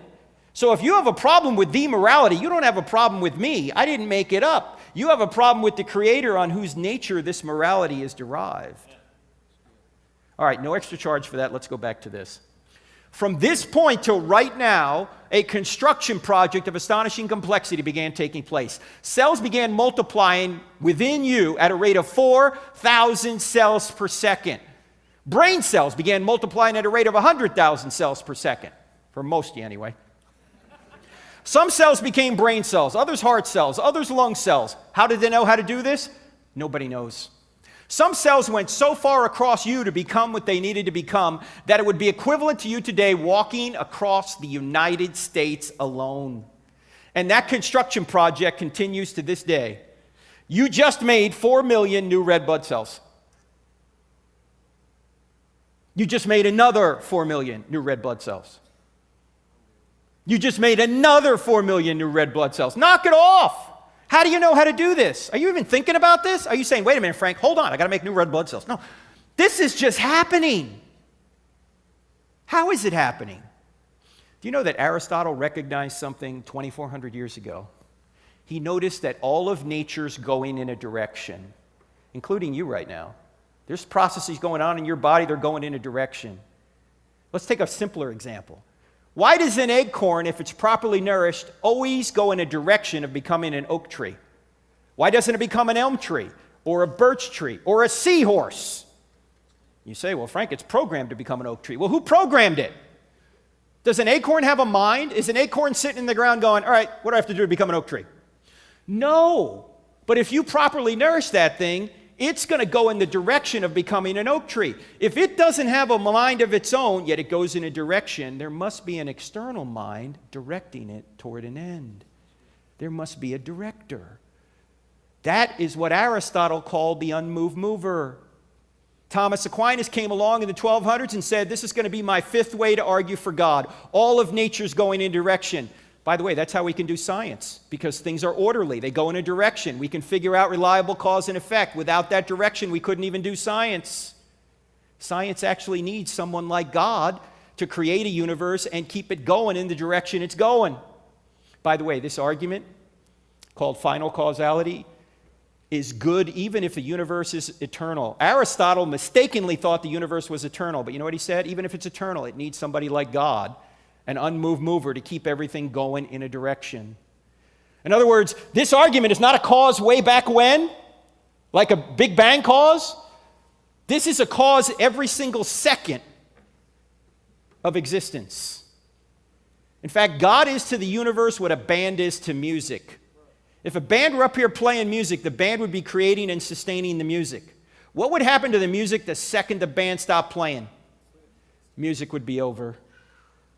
S2: So if you have a problem with the morality, you don't have a problem with me. I didn't make it up. You have a problem with the Creator on whose nature this morality is derived. All right, no extra charge for that. Let's go back to this. From this point till right now, a construction project of astonishing complexity began taking place. Cells began multiplying within you at a rate of 4,000 cells per second. Brain cells began multiplying at a rate of 100,000 cells per second, for most of you anyway. Some cells became brain cells, others heart cells, others lung cells. How did they know how to do this? Nobody knows. Some cells went so far across you to become what they needed to become that it would be equivalent to you today walking across the United States alone. And that construction project continues to this day. You just made 4 million new red blood cells. You just made another 4 million new red blood cells. You just made another 4 million new red blood cells. Knock it off. How do you know how to do this? Are you even thinking about this? Are you saying, wait a minute, Frank, hold on, I got to make new red blood cells? No, this is just happening. How is it happening? Do you know that Aristotle recognized something 2,400 years ago? He noticed that all of nature's going in a direction, including you right now. There's processes going on in your body, they're going in a direction. Let's take a simpler example. Why does an acorn, if it's properly nourished, always go in a direction of becoming an oak tree? Why doesn't it become an elm tree? or a birch tree or a seahorse. You say, well, Frank, it's programmed to become an oak tree. Well, who programmed it? Does an acorn have a mind? Is an acorn sitting in the ground going, all right, what do I have to do to become an oak tree? No. But if you properly nourish that thing, it's going to go in the direction of becoming an oak tree. If it doesn't have a mind of its own, yet it goes in a direction, there must be an external mind directing it toward an end. There must be a director. That is what Aristotle called the unmoved mover. Thomas Aquinas came along in the 1200s and said, this is going to be my fifth way to argue for God. All of nature's going in direction. By the way, that's how we can do science, because things are orderly. They go in a direction. We can figure out reliable cause and effect. Without that direction, we couldn't even do science. Science actually needs someone like God to create a universe and keep it going in the direction it's going. By the way, this argument, called final causality, is good even if the universe is eternal. Aristotle mistakenly thought the universe was eternal, but you know what he said? Even if it's eternal, it needs somebody like God, an unmoved mover, to keep everything going in a direction. In other words, this argument is not a cause way back when, like a Big Bang cause. This is a cause every single second of existence. In fact, God is to the universe what a band is to music. If a band were up here playing music, the band would be creating and sustaining the music. What would happen to the music the second the band stopped playing? Music would be over.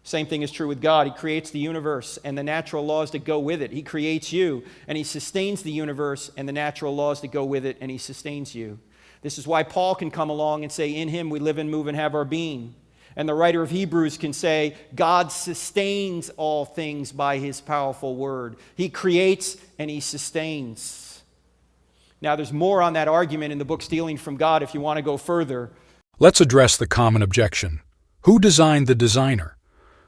S2: Same thing is true with God. He creates the universe and the natural laws that go with it. He creates you, and He sustains the universe and the natural laws that go with it, and He sustains you. This is why Paul can come along and say, in Him we live and move and have our being. And the writer of Hebrews can say, God sustains all things by His powerful word. He creates and He sustains. Now, there's more on that argument in the book Stealing from God if you want to go further.
S1: Let's address the common objection. Who designed the designer?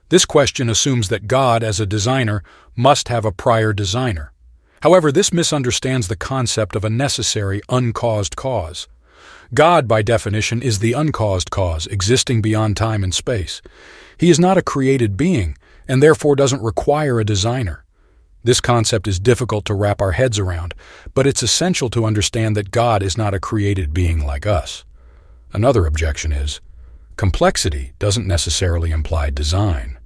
S1: This question assumes that God, as a designer, must have a prior designer. However, this misunderstands the concept of a necessary uncaused cause. God, by definition, is the uncaused cause, existing beyond time and space. He is not a created being, and therefore doesn't require a designer. This concept is difficult to wrap our heads around, but it's essential to understand that God is not a created being like us. Another objection is, complexity doesn't necessarily imply design.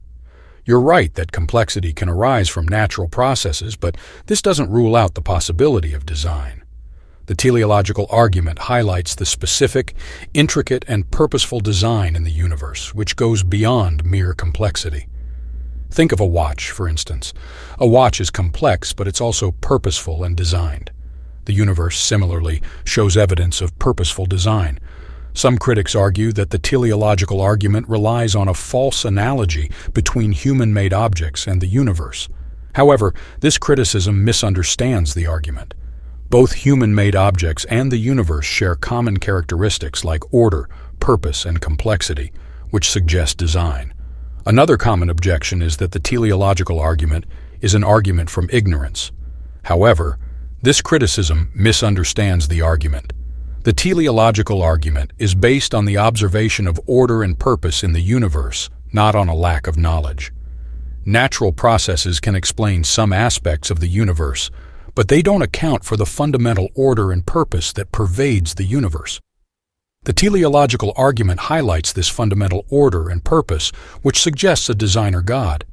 S1: You're right that complexity can arise from natural processes, but this doesn't rule out the possibility of design. The teleological argument highlights the specific, intricate, and purposeful design in the universe, which goes beyond mere complexity. Think of a watch, for instance. A watch is complex, but it's also purposeful and designed. The universe, similarly, shows evidence of purposeful design. Some critics argue that the teleological argument relies on a false analogy between human-made objects and the universe. However, this criticism misunderstands the argument. Both human-made objects and the universe share common characteristics like order, purpose, and complexity, which suggest design. Another common objection is that the teleological argument is an argument from ignorance. However, this criticism misunderstands the argument. The teleological argument is based on the observation of order and purpose in the universe, not on a lack of knowledge. Natural processes can explain some aspects of the universe, but they don't account for the fundamental order and purpose that pervades the universe. The teleological argument highlights this fundamental order and purpose, which suggests a designer God.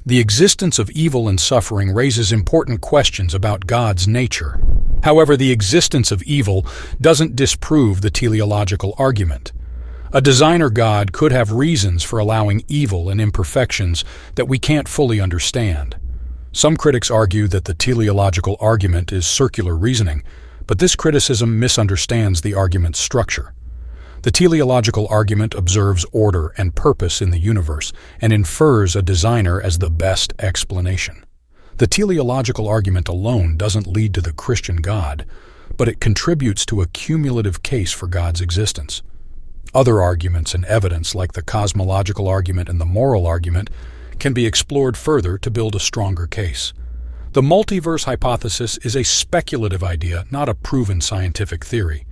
S1: The existence of evil and suffering raises important questions about God's nature. However, the existence of evil doesn't disprove the teleological argument. A designer God could have reasons for allowing evil and imperfections that we can't fully understand. Some critics argue that the teleological argument is circular reasoning, but this criticism misunderstands the argument's structure. The teleological argument observes order and purpose in the universe and infers a designer as the best explanation. The teleological argument alone doesn't lead to the Christian God, but it contributes to a cumulative case for God's existence. Other arguments and evidence, like the cosmological argument and the moral argument, can be explored further to build a stronger case. The multiverse hypothesis is a speculative idea, not a proven scientific theory.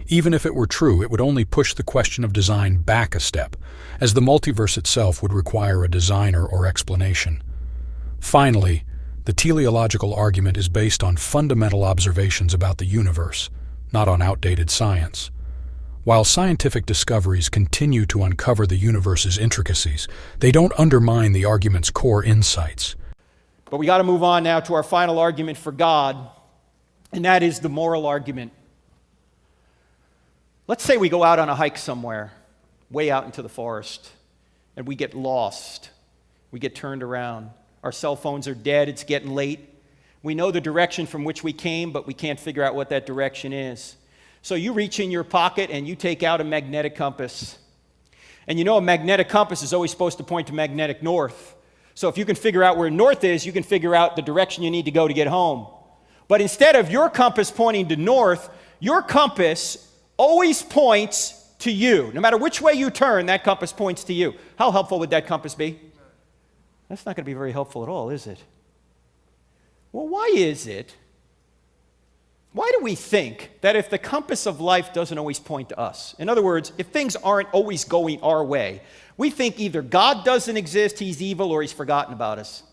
S1: Even if it were true, it would only push the question of design back a step, as the multiverse itself would require a designer or explanation. Finally, the teleological argument is based on fundamental observations about the universe, not on outdated science. While scientific discoveries continue to uncover the universe's intricacies, they don't undermine the argument's core insights.
S2: But we got to move on now to our final argument for God, and that is the moral argument. Let's say we go out on a hike somewhere, way out into the forest, and we get lost. We get turned around. Our cell phones are dead. It's getting late. We know the direction from which we came, but we can't figure out what that direction is. So you reach in your pocket and you take out a magnetic compass. And you know a magnetic compass is always supposed to point to magnetic north. So if you can figure out where north is, you can figure out the direction you need to go to get home. But instead of your compass pointing to north, your compass always points to you. No matter which way you turn, that compass points to you. How helpful would that compass be? That's not going to be very helpful at all, is it? Well, why is it? Why do we think that if the compass of life doesn't always point to us, in other words, if things aren't always going our way, we think either God doesn't exist, he's evil, or he's forgotten about us?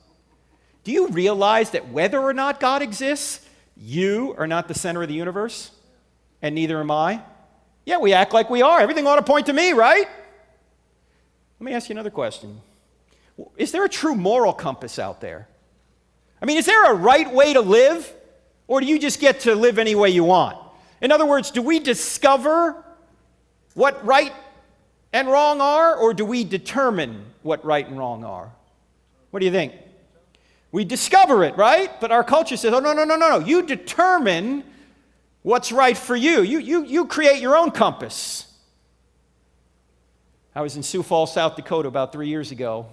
S2: Do you realize that whether or not God exists, you are not the center of the universe, and neither am I? Yeah, we act like we are. Everything ought to point to me, right? Let me ask you another question. Is there a true moral compass out there? I mean, is there a right way to live? Or do you just get to live any way you want? In other words, do we discover what right and wrong are, or do we determine what right and wrong are? What do you think? We discover it, right? But our culture says, oh, no. You determine what's right for you. You create your own compass. I was in Sioux Falls, South Dakota about 3 years ago.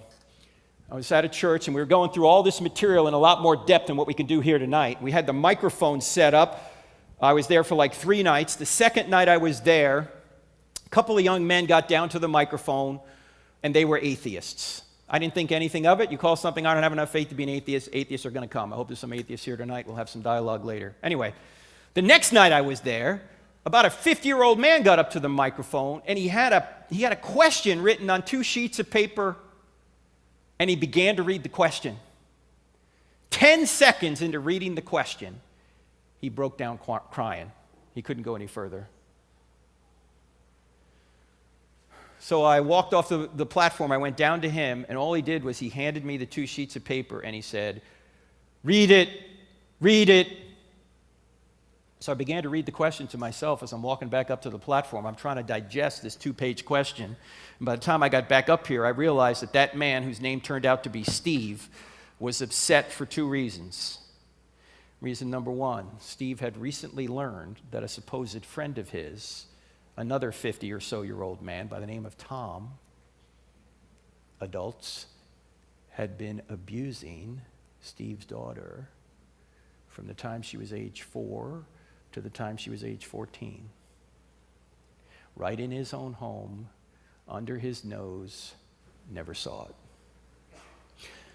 S2: I was at a church, and we were going through all this material in a lot more depth than what we can do here tonight. We had the microphone set up. I was there for like 3 nights. The second night I was there, a couple of young men got down to the microphone, and they were atheists. I didn't think anything of it. You call something, I don't have enough faith to be an atheist. Atheists are going to come. I hope there's some atheists here tonight. We'll have some dialogue later. Anyway, the next night I was there, about a 50-year-old man got up to the microphone, and he had a question written on 2 sheets of paper. And he began to read the question. 10 seconds into reading the question, he broke down crying. He couldn't go any further. So I walked off the platform. I went down to him, and all he did was he handed me the 2 sheets of paper, and he said, read it, read it. So I began to read the question to myself as I'm walking back up to the platform. I'm trying to digest this 2-page question. And by the time I got back up here, I realized that that man, whose name turned out to be Steve, was upset for 2 reasons. Reason number 1, Steve had recently learned that a supposed friend of his, another 50 or so year old man by the name of Tom, adults, had been abusing Steve's daughter from the time she was age 4 to the time she was age 14. Right in his own home, under his nose, never saw it.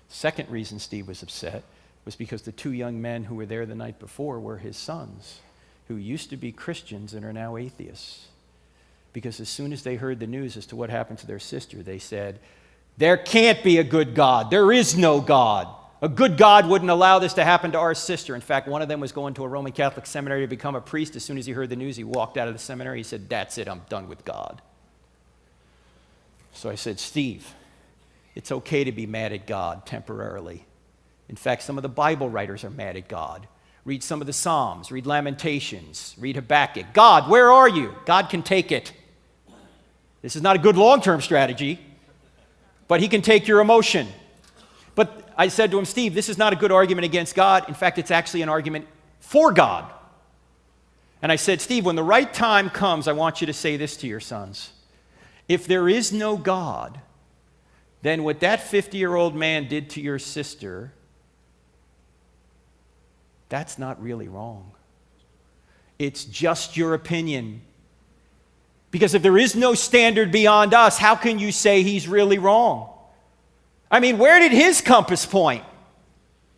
S2: Second reason Steve was upset was because the 2 young men who were there the night before were his sons, who used to be Christians and are now atheists. Because as soon as they heard the news as to what happened to their sister, they said, there can't be a good God. There is no God. A good God wouldn't allow this to happen to our sister. In fact, one of them was going to a Roman Catholic seminary to become a priest. As soon as he heard the news, he walked out of the seminary. He said, that's it, I'm done with God. So I said, Steve, it's okay to be mad at God temporarily. In fact, some of the Bible writers are mad at God. Read some of the Psalms, read Lamentations, read Habakkuk. God, where are you? God can take it. This is not a good long-term strategy, but he can take your emotion. But I said to him, Steve, this is not a good argument against God. In fact, it's actually an argument for God. And I said, Steve, when the right time comes, I want you to say this to your sons. If there is no God, then what that 50-year-old man did to your sister, that's not really wrong. It's just your opinion. Because if there is no standard beyond us, how can you say he's really wrong? I mean, where did his compass point?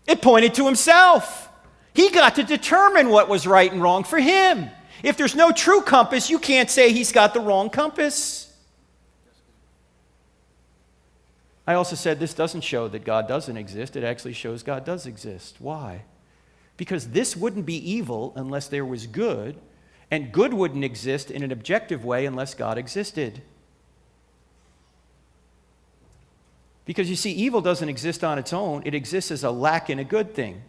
S2: It pointed to himself. He got to determine what was right and wrong for him. If there's no true compass, you can't say he's got the wrong compass. I also said this doesn't show that God doesn't exist. It actually shows God does exist. Why? Because this wouldn't be evil unless there was good, And good wouldn't exist in an objective way unless God existed. Because you see, evil doesn't exist on its own. It exists as a lack in a good thing.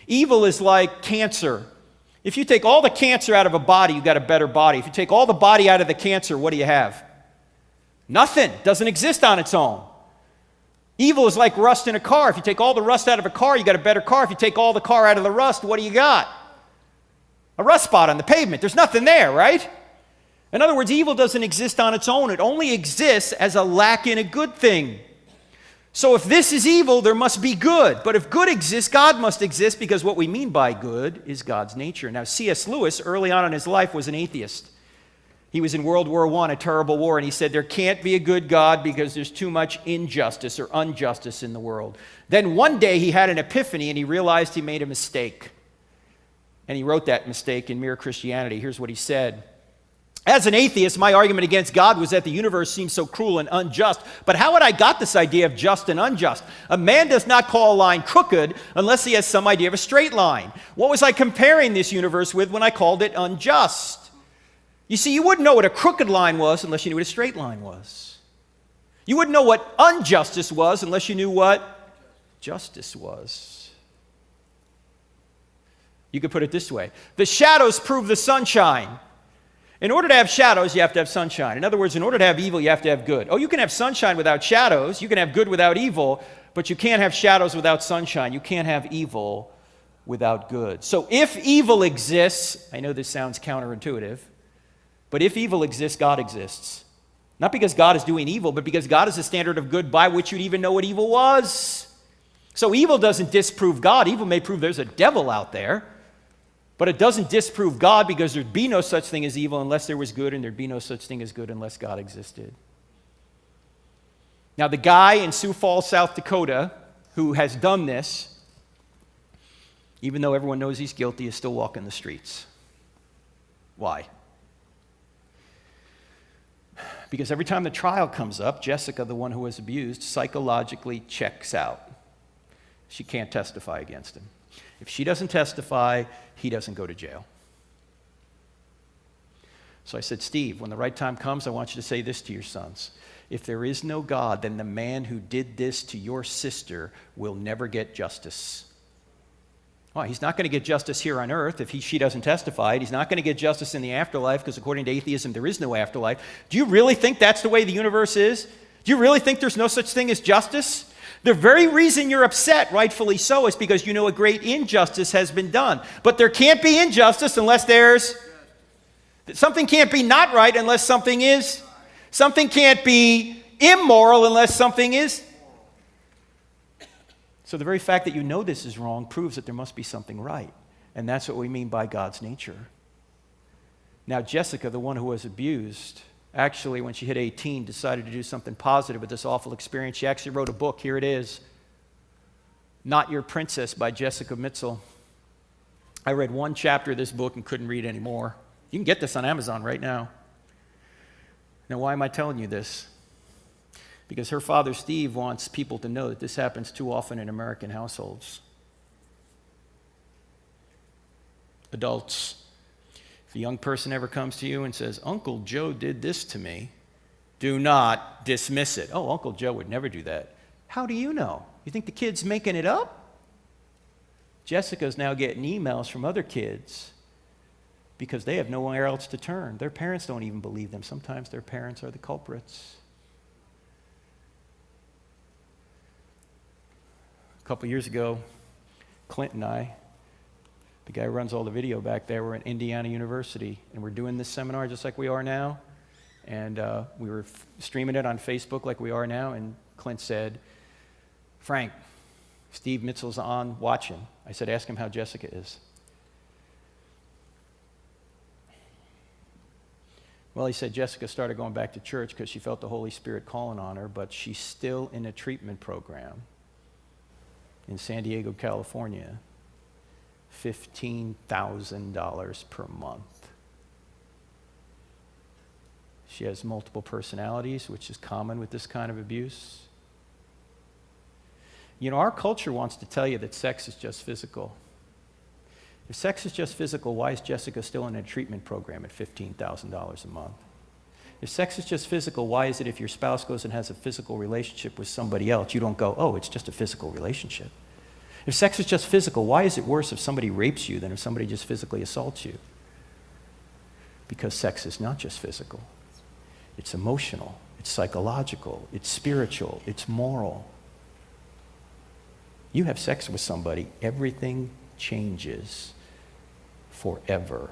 S2: Evil is like cancer. If you take all the cancer out of a body, you've got a better body. If you take all the body out of the cancer, what do you have? Nothing. Doesn't exist on its own. Evil is like rust in a car. If you take all the rust out of a car, you got a better car. If you take all the car out of the rust, what do you got? A rust spot on the pavement. There's nothing there, right? In other words, evil doesn't exist on its own. It only exists as a lack in a good thing. So if this is evil, there must be good. But if good exists, God must exist, because what we mean by good is God's nature. Now, C.S. Lewis, early on in his life, was an atheist. He was in World War I, a terrible war, and he said there can't be a good God because there's too much injustice or injustice in the world. Then one day he had an epiphany and he realized he made a mistake. And he wrote that mistake in Mere Christianity. Here's what he said. As an atheist, my argument against God was that the universe seems so cruel and unjust. But how had I got this idea of just and unjust? A man does not call a line crooked unless he has some idea of a straight line. What was I comparing this universe with when I called it unjust? You see, you wouldn't know what a crooked line was unless you knew what a straight line was. You wouldn't know what injustice was unless you knew what justice was. You could put it this way. The shadows prove the sunshine. In order to have shadows, you have to have sunshine. In other words, in order to have evil, you have to have good. Oh, you can have sunshine without shadows. You can have good without evil, but you can't have shadows without sunshine. You can't have evil without good. So if evil exists, I know this sounds counterintuitive, but if evil exists, God exists. Not because God is doing evil, but because God is the standard of good by which you'd even know what evil was. So evil doesn't disprove God. Evil may prove there's a devil out there. But it doesn't disprove God, because there'd be no such thing as evil unless there was good, and there'd be no such thing as good unless God existed. Now, the guy in Sioux Falls, South Dakota, who has done this, even though everyone knows he's guilty, is still walking the streets. Why? Because every time the trial comes up, Jessica, the one who was abused, psychologically checks out. She can't testify against him. If she doesn't testify, he doesn't go to jail. So I said, Steve, when the right time comes, I want you to say this to your sons. If there is no God, then the man who did this to your sister will never get justice. Well, he's not going to get justice here on earth if she doesn't testify. He's not going to get justice in the afterlife, because according to atheism, there is no afterlife. Do you really think that's the way the universe is? Do you really think there's no such thing as justice? The very reason you're upset, rightfully so, is because you know a great injustice has been done. But there can't be injustice unless there's... Something can't be not right unless something is. Something can't be immoral unless something is. So the very fact that you know this is wrong proves that there must be something right. And that's what we mean by God's nature. Now, Jessica, the one who was abused, actually, when she hit 18, decided to do something positive with this awful experience. She actually wrote a book. Here it is. Not Your Princess by Jessica Mitchell. I read one chapter of this book and couldn't read any more. You can get this on Amazon right now. Now, why am I telling you this? Because her father, Steve, wants people to know that this happens too often in American households. Adults, if a young person ever comes to you and says, Uncle Joe did this to me, do not dismiss it. Oh, Uncle Joe would never do that. How do you know? You think the kid's making it up? Jessica's now getting emails from other kids because they have nowhere else to turn. Their parents don't even believe them. Sometimes their parents are the culprits. A couple years ago, Clint and I, the guy who runs all the video back there, we're at Indiana University, and we're doing this seminar just like we are now, and we were streaming it on Facebook like we are now, and Clint said, Frank, Steve Mitchell's on watching. I said, ask him how Jessica is. Well, he said Jessica started going back to church because she felt the Holy Spirit calling on her, but she's still in a treatment program in San Diego, California, $15,000 per month. She has multiple personalities, which is common with this kind of abuse. You know, our culture wants to tell you that sex is just physical. If sex is just physical, why is Jessica still in a treatment program at $15,000 a month? If sex is just physical, why is it if your spouse goes and has a physical relationship with somebody else, you don't go, oh, it's just a physical relationship? If sex is just physical, why is it worse if somebody rapes you than if somebody just physically assaults you? Because sex is not just physical. It's emotional, it's psychological, it's spiritual, it's moral. You have sex with somebody, everything changes forever.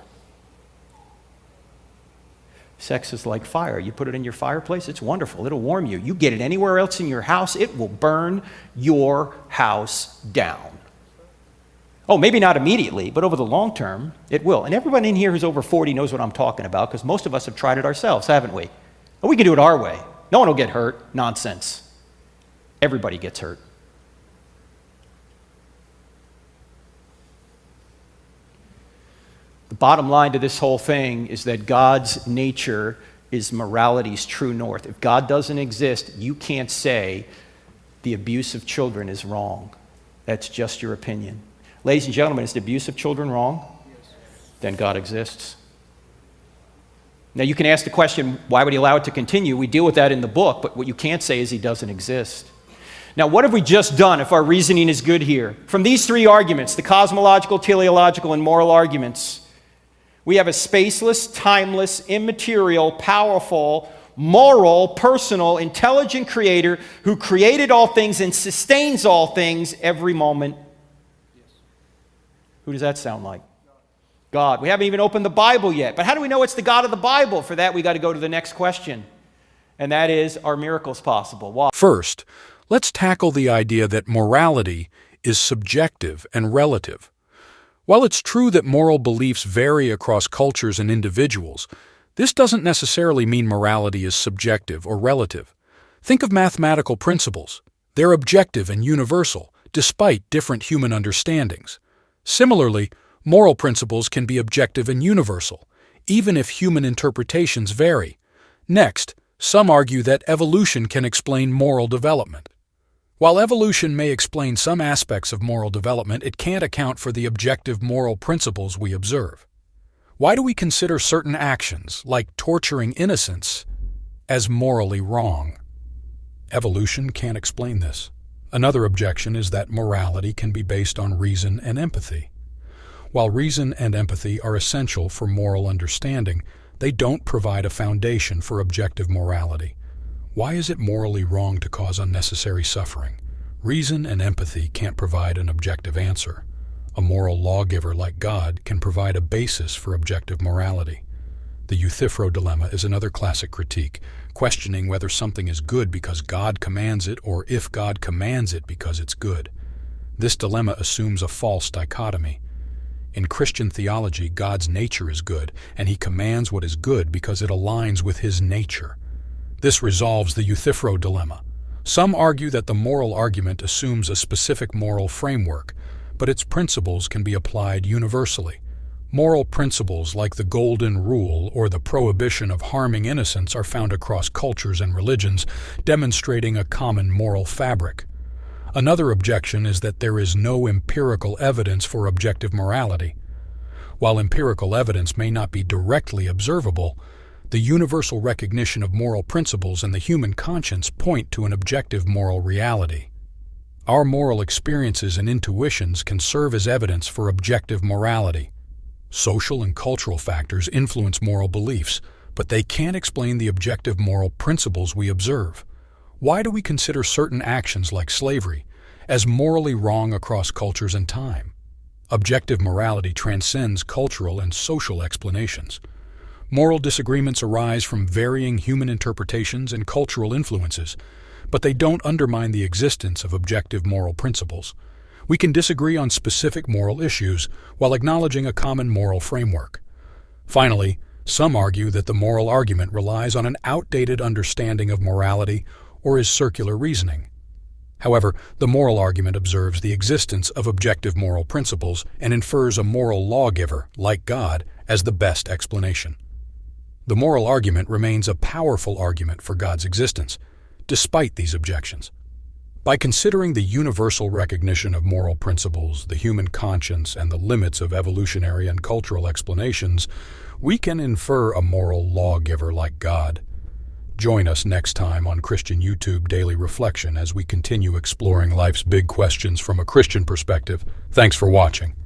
S2: Sex is like fire. You put it in your fireplace, it's wonderful. It'll warm you. You get it anywhere else in your house, it will burn your house down. Oh, maybe not immediately, but over the long term, it will. And everyone in here who's over 40 knows what I'm talking about, because most of us have tried it ourselves, haven't we? And we can do it our way. No one will get hurt. Nonsense. Everybody gets hurt. The bottom line to this whole thing is that God's nature is morality's true north. If God doesn't exist, you can't say the abuse of children is wrong. That's just your opinion. Ladies and gentlemen, is the abuse of children wrong? Yes. Then God exists. Now you can ask the question, why would he allow it to continue? We deal with that in the book, but what you can't say is he doesn't exist. Now, what have we just done if our reasoning is good here? From these three arguments, the cosmological, teleological, and moral arguments, we have a spaceless, timeless, immaterial, powerful, moral, personal, intelligent creator who created all things and sustains all things every moment. Yes. Who does that sound like? God. We haven't even opened the Bible yet. But how do we know it's the God of the Bible? For that, we got to go to the next question. And that is, are miracles possible? Why?
S1: First, let's tackle the idea that morality is subjective and relative. While it's true that moral beliefs vary across cultures and individuals, this doesn't necessarily mean morality is subjective or relative. Think of mathematical principles. They're objective and universal, despite different human understandings. Similarly, moral principles can be objective and universal, even if human interpretations vary. Next, some argue that evolution can explain moral development. While evolution may explain some aspects of moral development, it can't account for the objective moral principles we observe. Why do we consider certain actions, like torturing innocents, as morally wrong? Evolution can't explain this. Another objection is that morality can be based on reason and empathy. While reason and empathy are essential for moral understanding, they don't provide a foundation for objective morality. Why is it morally wrong to cause unnecessary suffering? Reason and empathy can't provide an objective answer. A moral lawgiver like God can provide a basis for objective morality. The Euthyphro dilemma is another classic critique, questioning whether something is good because God commands it or if God commands it because it's good. This dilemma assumes a false dichotomy. In Christian theology, God's nature is good, and he commands what is good because it aligns with his nature. This resolves the Euthyphro dilemma. Some argue that the moral argument assumes a specific moral framework, but its principles can be applied universally. Moral principles like the Golden Rule or the prohibition of harming innocents are found across cultures and religions, demonstrating a common moral fabric. Another objection is that there is no empirical evidence for objective morality. While empirical evidence may not be directly observable, the universal recognition of moral principles and the human conscience point to an objective moral reality. Our moral experiences and intuitions can serve as evidence for objective morality. Social and cultural factors influence moral beliefs, but they can't explain the objective moral principles we observe. Why do we consider certain actions like slavery as morally wrong across cultures and time? Objective morality transcends cultural and social explanations. Moral disagreements arise from varying human interpretations and cultural influences, but they don't undermine the existence of objective moral principles. We can disagree on specific moral issues while acknowledging a common moral framework. Finally, some argue that the moral argument relies on an outdated understanding of morality or is circular reasoning. However, the moral argument observes the existence of objective moral principles and infers a moral lawgiver, like God, as the best explanation. The moral argument remains a powerful argument for God's existence, despite these objections. By considering the universal recognition of moral principles, the human conscience, and the limits of evolutionary and cultural explanations, we can infer a moral lawgiver like God. Join us next time on Christian YouTube Daily Reflection as we continue exploring life's big questions from a Christian perspective. Thanks for watching.